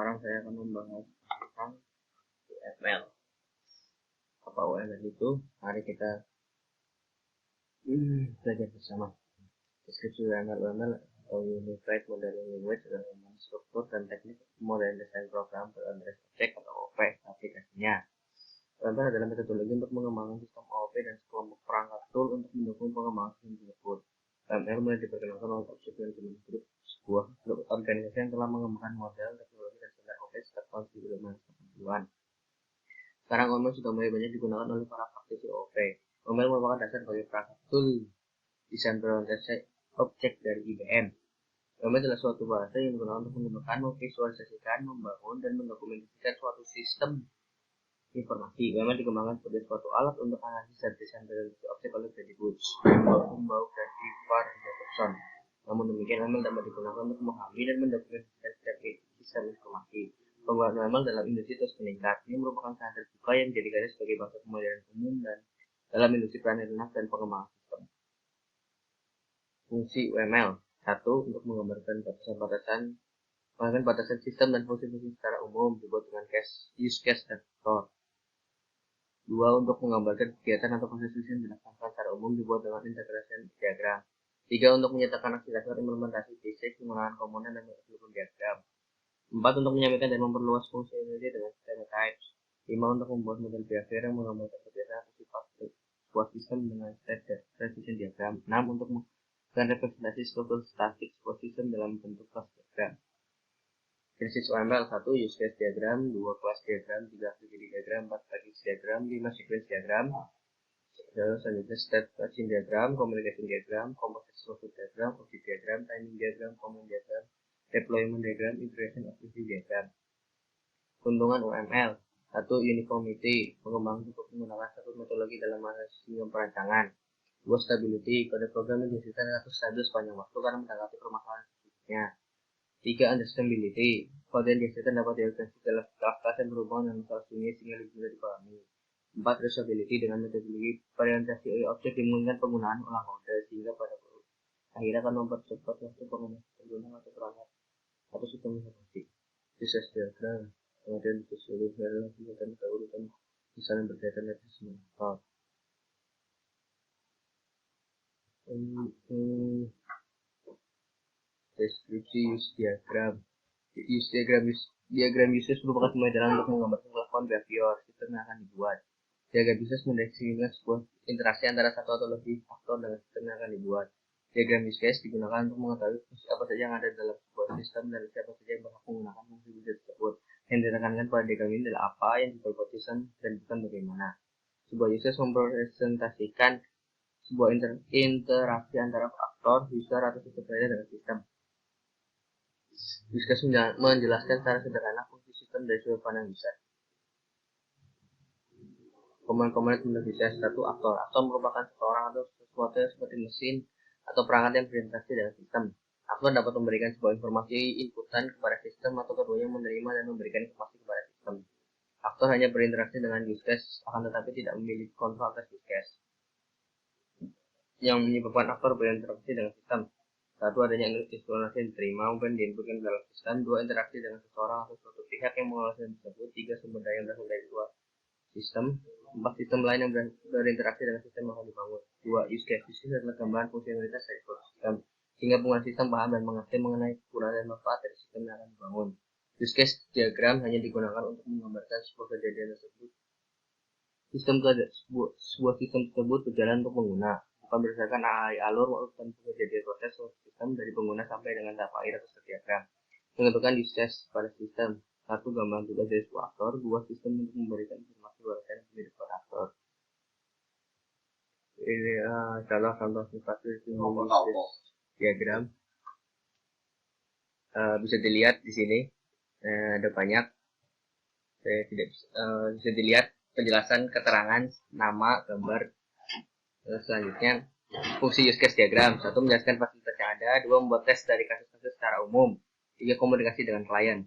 sekarang saya akan membahas tentang UML. Apa UML itu? Mari kita belajar bersama. Deskripsi UML atau Unified Modeling Language adalah struktur dan teknik model desain program berbasis objek atau OOP aplikasinya. UML adalah metodologi untuk mengembangkan sistem OOP dan sekelompok perangkat tool untuk mendukung pengembangan sistem tersebut. UML mulai diperkenalkan oleh Object Management Group, sebuah grup organisasi yang telah mengembangkan model, teknologi, dan standar OOP sejak tahun 1980-an. Sekarang UML sudah mulai banyak digunakan oleh para praktisi OOP. UML merupakan dasar bagi perangkat tool desain berorientasi objek dari IBM. UML adalah suatu bahasa yang digunakan untuk mengembangkan, memvisualisasikan, membangun, dan mendokumentasikan suatu sistem informasi. UML dikembangkan sebagai suatu alat untuk analisis dan desain berorientasi objek oleh Brady Woods, Humboldt, dan Ivar Jacobson. Namun demikian, UML dapat digunakan untuk memahami dan mendokumentasikan setiap sistem informasi. Penggunaan UML dalam industri terus meningkat. Ini merupakan standar terbuka yang dijadikan sebagai bahasa pemodern umum dan dalam industri peranirnak dan pengembangan sistem. Fungsi UML 1. Untuk menggambarkan batasan sistem dan fungsi-fungsi secara umum dibuat dengan use case dan faktor. 2. Untuk menggambarkan kegiatan atau proses yang dilakukan secara umum dibuat dengan integrasi diagram. 3. Untuk menyatakan aksi dasar implementasi basic menggunakan komponen dan metode diagram. 4. Untuk menyampaikan dan memperluas fungsionalitas dengan stereotypes. 5. Untuk membuat model behavior yang menggambarkan kebiasaan atau sifat sebuah sistem dengan transition diagram. 6. Untuk menggunakan representasi struktur statik sebuah sistem dalam bentuk kelas diagram. Krisis UML 1. Use case diagram. 2. Kelas diagram. 3. Activity diagram. 4. Package diagram. 5. Sequence diagram. Selanjutnya state machine diagram, communication diagram, composite structure diagram, object diagram, timing diagram, command diagram, deployment diagram, integration activity diagram. Keuntungan UML 1. Uniformity, mengembangkan cukup menggunakan satu metodologi dalam sistem perancangan. 2. Stability, kode program yang dihasilkan akan stabil sepanjang waktu karena menanggapi permasalahan sebelumnya. 3. Understandability, kode yang dihasilkan dapat diorganisasi dalam kelas yang berhubungan dengan masalah dunia sehingga lebih mudah dipahami. 4. Reusability, dengan metodologi variasi objek dimungkinkan penggunaan ulang kode sehingga pada akhirnya akan mempercepat waktu penggunaan atau perangkat atau sistem informasi. Proses diagram, kemudian disusun dalam kegiatan urutan misalnya berkaitan dengan sistem. Deskripsi use diagram. Diagram uses merupakan sebuah jalan untuk menggambarkan kelakuan behavior sistem yang akan dibuat. Diagram uses mendefinisikan sebuah interaksi antara satu atau lebih faktor dengan sistem yang akan dibuat. Diagram use case digunakan untuk mengetahui fungsi apa saja yang ada dalam sebuah sistem dan siapa saja yang berhak menggunakan fungsi tersebut. Yang ditekankan pada diagram ini adalah apa yang dibuat sistem dan bukan bagaimana. Sebuah uses mempresentasikan sebuah interaksi antara faktor, user, atau sistem dengan sistem. Use case menjelaskan secara sederhana fungsi sistem dari sudut pandang user. Komponen bisa satu aktor. Aktor merupakan seseorang atau sesuatu yang seperti mesin atau perangkat yang berinteraksi dengan sistem. Aktor dapat memberikan sebuah informasi inputan kepada sistem atau keduanya menerima dan memberikan informasi kepada sistem. Aktor hanya berinteraksi dengan use case, akan tetapi tidak memiliki kontrol atas use case. Yang menyebabkan aktor berinteraksi dengan sistem. 1. Adanya informasi yang diterima maupun diinputkan dalam sistem. 2. Interaksi dengan seseorang atau suatu pihak yang mengolah sistem tersebut. 3. Sumber daya yang berasal dari luar sistem. 4. Sistem lain yang berinteraksi dengan sistem yang akan dibangun. 2. Use case. Use case adalah gambaran fungsionalitas dari suatu sistem sehingga pengguna sistem paham dan mengerti mengenai kegunaan dan manfaat dari sistem yang akan dibangun. Use case diagram hanya digunakan untuk menggambarkan sebuah kejadian tersebut. Sebuah sistem tersebut berjalan untuk pengguna, bukan berdasarkan alur urutan kejadian proses sistem dari pengguna sampai dengan tahap akhir atau diagram. Menentukan use case pada sistem. 1. Gambaran tugas dari sebuah aktor. 2. Sistem untuk memberikan informasi berdasarkan milik pada aktor. Ini contoh sifat diagram. Bisa dilihat di sini ada banyak. Saya tidak bisa dilihat penjelasan keterangan nama gambar. Selanjutnya fungsi use case diagram. 1. Menjelaskan fasilitas yang ada. 2. Membuat tes dari kasus-kasus secara umum. 3. Komunikasi dengan klien.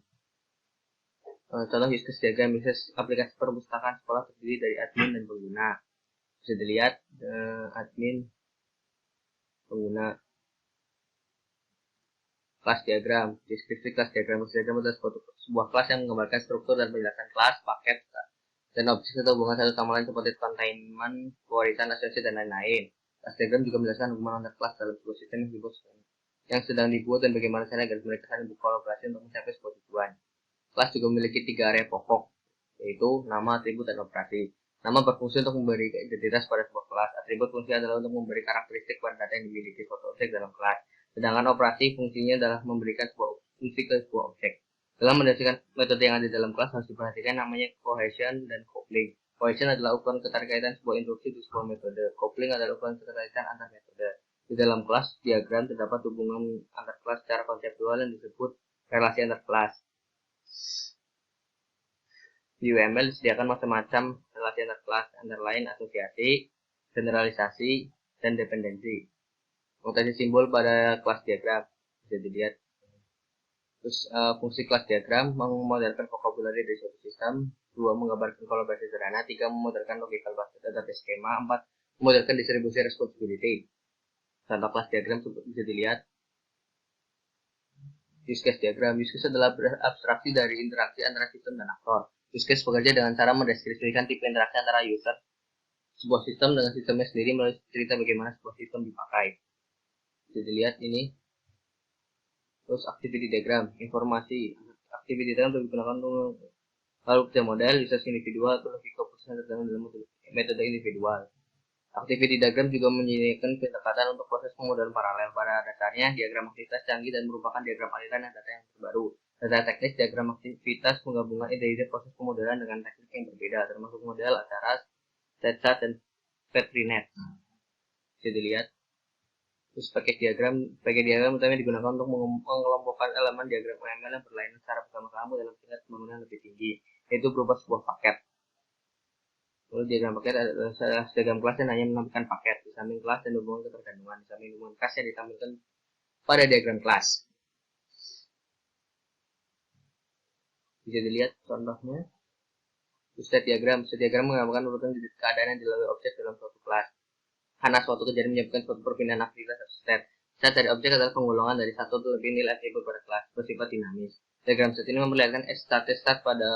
Contoh use case diagram bisa aplikasi perpustakaan sekolah terdiri dari admin dan pengguna. Bisa dilihat admin, pengguna. Kelas diagram. Deskripsi kelas diagram. Kelas diagram adalah sebuah kelas yang menggambarkan struktur dan penjelasan kelas, paket, dan objek serta hubungan satu sama lain seperti containment, pewarisan, asosiasi, dan lain-lain. Kelas diagram juga menjelaskan hubungan antar kelas dalam sebuah sistem yang sedang dibuat dan bagaimana cara agar mereka saling berkolaborasi untuk mencapai sebuah tujuan. Kelas juga memiliki 3 area pokok, yaitu nama, atribut, dan operasi. Nama berfungsi untuk memberi identitas pada sebuah kelas. Atribut fungsi adalah untuk memberi karakteristik pada data yang dimiliki suatu objek dalam kelas. Sedangkan operasi fungsinya adalah memberikan sebuah fungsi ke sebuah objek. Dalam mendasarkan metode yang ada dalam kelas harus diperhatikan namanya cohesion dan coupling. Cohesion adalah ukuran keterkaitan sebuah instruksi di sebuah metode. Coupling adalah ukuran keterkaitan antar metode. Di dalam kelas diagram terdapat hubungan antar kelas secara konseptual yang disebut relasi antar kelas. Di UML disediakan macam-macam relasi antar kelas, antara lain asosiasi, generalisasi, dan dependensi. Notasi simbol pada kelas diagram bisa dilihat. Terus fungsi kelas diagram memodelkan vocabulary dari suatu sistem, 2 menggambarkan kolaborasi sederhana, 3 memodelkan logical database skema, 4 memodelkan distribusi responsibility. Contoh kelas diagram bisa dilihat. Use case diagram. Use case adalah abstraksi dari interaksi antara sistem dan aktor. Use case bekerja dengan cara mendeskripsikan tipe interaksi antara user sebuah sistem dengan sistemnya sendiri melalui cerita bagaimana sebuah sistem dipakai. Bisa dilihat ini. Terus activity diagram, informasi. Activity diagram digunakan untuk lalu kerja model, user individual, atau logika keputusan dalam metode individual. Activity diagram juga menyediakan pendekatan untuk proses pemodelan paralel. Pada dasarnya, diagram aktivitas canggih dan merupakan diagram aliran dan data yang terbaru. Data teknis, diagram aktivitas menggabungkan ide-ide proses pemodelan dengan teknik yang berbeda, termasuk model acara, StatSat, dan Petrinet. Bisa dilihat. Terus pakai diagram utamanya digunakan untuk mengelompokkan elemen diagram UML yang berlainan secara bersama-sama dalam tingkat pembangunan lebih tinggi, yaitu berupa sebuah paket. Lalu diagram paket adalah diagram kelas yang hanya menampilkan paket di samping kelas dan hubungan ketergantungan di samping hubungan kelas yang ditampilkan pada diagram kelas. Bisa dilihat contohnya. State diagram menggambarkan urutan keadaan yang dilalui objek dalam suatu kelas. Karena suatu kejadian menyebabkan suatu perpindahan aktivitas atau state. State dari objek adalah penggolongan dari satu atau lebih nilai atribut pada kelas, bersifat dinamis. Diagram state ini memperlihatkan state pada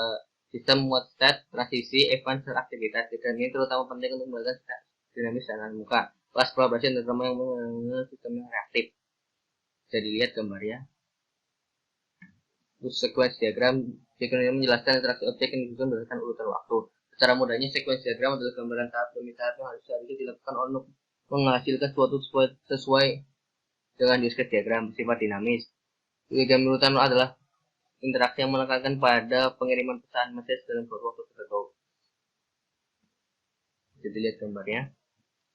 sistem muat state, transisi, event, dan aktivitas. Diagram ini terutama penting untuk memperlihatkan state dinamis dan muka. Kelas kolaborasi terutama yang menggunakan sistem yang reaktif. Bisa dilihat gambarnya. Terus sequence diagram ini menjelaskan interaksi objek yang disusun berdasarkan urutan waktu. Secara mudahnya, sequence diagram adalah gambaran tahap demi tahap yang harusnya dilakukan untuk menghasilkan suatu sesuai dengan discrete diagram bersifat dinamis. Diagram urutan adalah interaksi yang menekankan pada pengiriman pesan message dalam suatu waktu tertentu. Bisa dilihat gambarnya.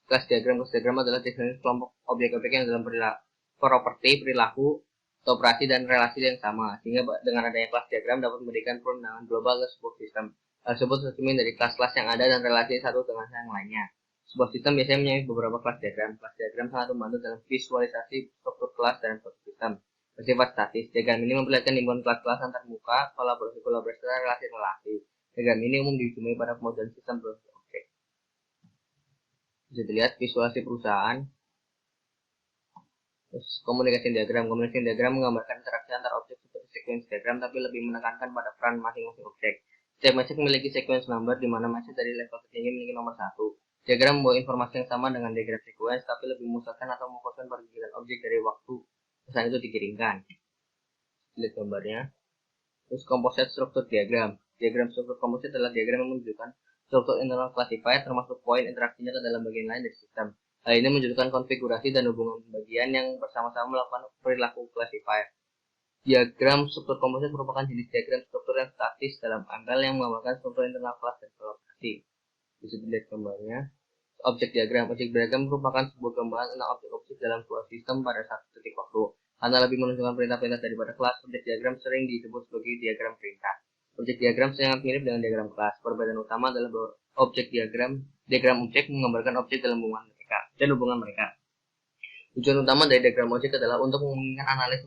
Kelas diagram adalah definisi kelompok objek-objek yang dalam properti, perilaku, operasi, dan relasi yang sama, sehingga dengan adanya kelas diagram dapat memberikan perenangan global ke sebuah sistem. Hal tersebut tercermin dari kelas-kelas yang ada dan relasi satu dengan yang lainnya. Sebuah sistem biasanya mempunyai beberapa kelas diagram. Kelas diagram sangat membantu dalam visualisasi struktur kelas dalam suatu sistem. Bersifat statis, diagram ini memperlihatkan himpunan kelas-kelas antar muka, kolaborasi, dan relasi-relasi. Diagram ini umum dijumpai pada pemodelan sistem objek. Bisa dilihat visualisasi perusahaan. Terus komunikasi diagram menggambarkan interaksi antar objek seperti sequence diagram, tapi lebih menekankan pada peran masing-masing objek. Setiap message memiliki sequence number, di mana message dari level tertinggi memiliki nomor 1. Diagram membawa informasi yang sama dengan diagram sequence, tapi lebih memusatkan atau memfokuskan pada giliran objek dari waktu pesan itu dikirimkan. Lihat gambarnya. Terus composite struktur diagram. Diagram struktur composite adalah diagram yang menunjukkan struktur internal classifier termasuk poin interaksinya ke dalam bagian lain dari sistem. Hal ini menunjukkan konfigurasi dan hubungan bagian yang bersama-sama melakukan perilaku classifier. Diagram struktur komposit merupakan jenis diagram struktur yang statis dalam ML yang menggambarkan struktur internal kelas dan kolaborasi. Bisa dilihat gambarnya. Objek diagram merupakan sebuah gambaran tentang objek-objek dalam sebuah sistem pada satu titik waktu. Karena lebih menunjukkan perintah-perintah daripada kelas, objek diagram sering disebut sebagai diagram perintah. Objek diagram sangat mirip dengan diagram kelas. Perbedaan utama adalah bahwa diagram objek menggambarkan objek dalam hubungan mereka. Tujuan utama dari diagram objek adalah untuk memungkinkan analis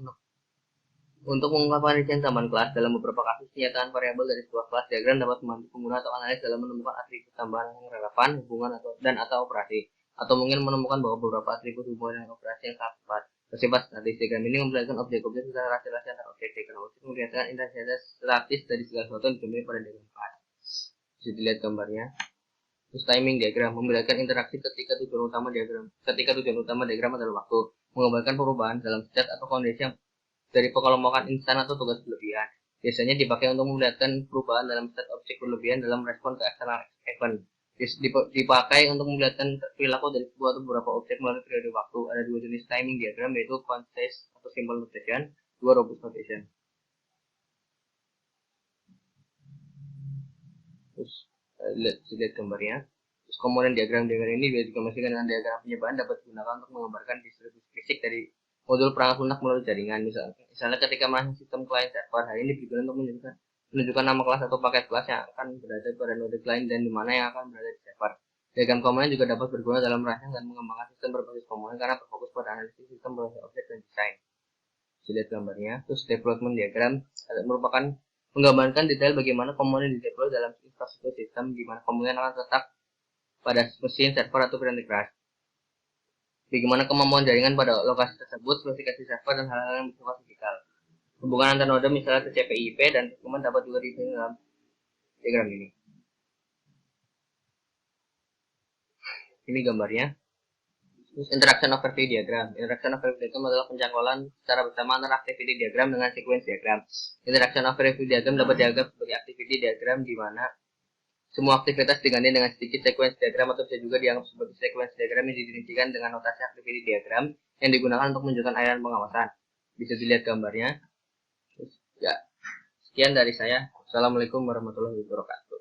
untuk mengungkapkan rincian tambahan kelas. Dalam beberapa kasus, penyataan variabel dari sebuah kelas diagram dapat membantu pengguna atau analis dalam menemukan atribut tambahan yang relevan, hubungan atau operasi, atau mungkin menemukan bahwa beberapa atribut hubungan dan operasi yang sangat tepat. Bersifat statis. Diagram ini memperlihatkan objek-objek secara relasi antar objek. Diagram objek memperlihatkan intensitas statis dari segala sesuatu yang ditemui pada diagram kelas. Bisa dilihat gambarnya. Terus timing diagram memperlihatkan interaksi ketika tujuan utama diagram adalah waktu, menggambarkan perubahan dalam state atau kondisi dari pengelompokan instan atau tugas berlebihan. Biasanya dipakai untuk memperlihatkan perubahan dalam state objek berlebihan dalam respon ke eksternal event. Dipakai untuk memperlihatkan perilaku dari sebuah atau beberapa objek melalui periode waktu. Ada dua jenis timing diagram, yaitu concise atau simple notation, dua robust notation. Terus lihat gambarnya. Terus komponen diagram ini bisa dikombinasikan dengan diagram penyebaran, dapat digunakan untuk menggambarkan distribusi fisik dari modul perangkat lunak melalui jaringan. Misalnya ketika masuk sistem client server, hal ini digunakan untuk menunjukkan nama kelas atau paket kelas yang akan berada pada node client dan di mana yang akan berada di server. Diagram komponen juga dapat berguna dalam merancang dan mengembangkan sistem berbasis komponen karena berfokus pada analisis sistem berbasis objek dan desain. Lihat gambarnya. Terus development diagram merupakan menggambarkan detail bagaimana komponen dideploy dalam infrastruktur sistem, di mana komponen akan terletak pada mesin, server, atau berintegrasi. Bagaimana kemampuan jaringan pada lokasi tersebut, spesifikasi server, dan hal-hal yang bersifat fisikal. Hubungan antar node misalnya TCP/IP dan dokumen dapat juga dihitung dalam diagram ini. Ini gambarnya. Terus interaction overview diagram. Interaction overview diagram adalah pencangkulan secara bersama antara activity diagram dengan sequence diagram. Interaction overview diagram dapat dianggap sebagai activity diagram di mana semua aktivitas diganti dengan sedikit sequence diagram, atau bisa juga dianggap sebagai sequence diagram yang dirincikan dengan notasi activity diagram yang digunakan untuk menunjukkan aliran pengawasan. Bisa dilihat gambarnya. Terus, ya, sekian dari saya. Assalamualaikum warahmatullahi wabarakatuh.